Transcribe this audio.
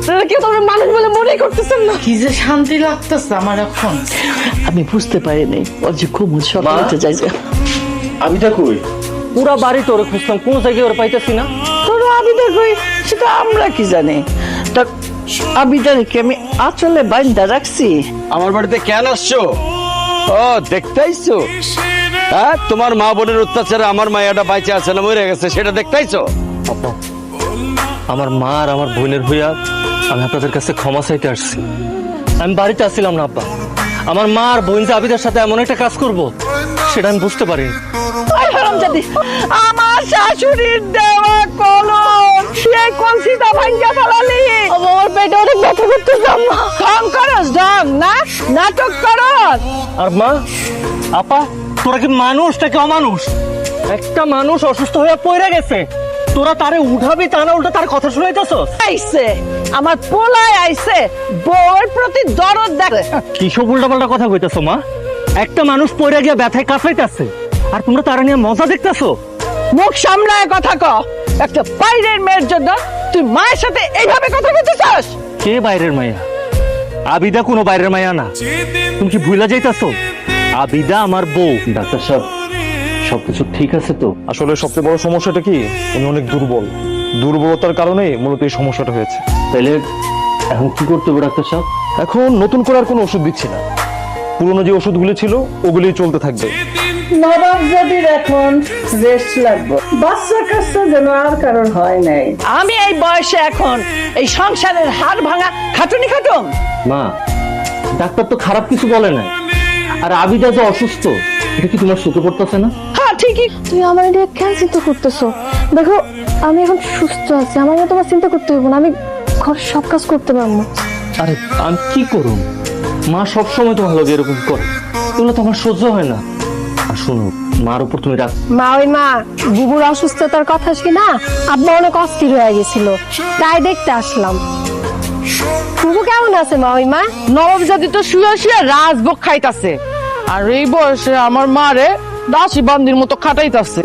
আপনারা কেউ তো আমার মানুষ বলে মনেই করতেছেন না। কি যে শান্তি লাগতেছে আমার এখন। আমি বুঝতে পারিনি ওর যে খুব সব হতে চাইছে। আবিদা কই? পুরা বাড়ি তোরে খুঁজতাম, কোন জায়গায় ওরা পাইতেছি না। তোরা আবিদা কই সেটা আমরা কি জানি। তা আবিদাকে আমি আঁচলে বাইন্দা রাখছি। আমার বাড়িতে কেন আসছো? ও দেখতে আইছো? হ্যাঁ, তোমার মা বোনের অত্যাচারে আমার মায়াটা বাইচে আছে না মরে গেছে সেটা দেখতে আইছো? আপা, আমার মা আর আমার বোনের হইয়া আমি আপনাদের কাছে ক্ষমা চাইতে আসছি। আমি বাড়িতে আসছিলাম না আব্বা। আমার মা আর বোন যে আবিদের সাথে এমন একটা কাজ করব সেটা আমি বুঝতে পারিনি। আমার শাশুড়ির দেওয়া কলম সে কলসিটা ভাঙ্গা ফেলালি। আমার পেটে অনেক ব্যথা করতেছে আম্মা। ঢং করস ঢং না, নাটক করস। আর মা, আপা, তোরা কি মানুষ নাকি অমানুষ? একটা মানুষ অসুস্থ হয়ে পড়ে গেছে, তোরা তারে উঠাবি তা না উল্টা তার কথা শুনাইতেছস? আইছে আমার পোলায় আইছে, বউয়ের প্রতি দরদ দেখে। কি সব উল্টাপাল্টা কথা কইতেছো মা? একটা মানুষ পড়ে গিয়া ব্যথায় কাঁচাইতেছে আর তোমরা তারা নিয়ে মজা দেখতেছো? মুখ সামলায় কথা ক। একটা বাইরের মেয়ের জন্য তুই মায়ের সাথে এইভাবে কথা বলতেছস? কে বাইরের মাইয়া? আবিদা কোনো বাইরের মাইয়া না। তুমি কি ভুলা যাইতাছো? আবিদা আমার বউ। ডাক্তার সাহেব, সবকিছু ঠিক আছে তো? আসলে সবচেয়ে বড় সমস্যাটা কি, উনি অনেক দুর্বল। দুর্বলতার কারণে মূলত এই সমস্যাটা হয়েছে। তাইলে এখন কি করতে হবে ডাক্তার সাহেব? এখন নতুন করে আর কোনো ওষুধ দিচ্ছি না, পুরোনো যে ওষুধগুলি ছিল ওগুলি চলতে থাকবে। নবাব জাতির এখন রেস্ট লাগবে। বাচ্চা কাচ্চা যেন আর কারোর হয় নাই। আমি এই বয়সে এখন এই সংসারের হাড় ভাঙা খাটুনি খাটুম? মা, ডাক্তার তো খারাপ কিছু বলে না। আর আবিদা যে অসুস্থ, এটা কি তোমার চোখে পড়তেছে না? হ্যাঁ ঠিকই। তুমি আমার নিয়ে কেন চিন্তা করতেছো? দেখো, আমি এখন সুস্থ আছি, আমার নিয়ে তোমার চিন্তা করতে হইব না। আমি ঘর সব কাজ করতে পারবো। আরে আমি কি করুন? মা সবসময় তো ভালো এরকম করে, এগুলো তো আমার সহ্য হয় না। আর শোনো, মার উপর তুমি রাখ। মা, ওই মা বুবুর অসুস্থতার কথা শুনে আব্বা অনেক অস্থির হয়ে গেছিল, তাই দেখতে আসলাম। বুবু কেমন আছে মা? ওই মা নবাব জাতি তো শুয়ে শুয়ে রাজভোগ খাইতাছে, আর এই বয়সে আমার মারে দাসী বান্দির মতো খাটাইতাছে।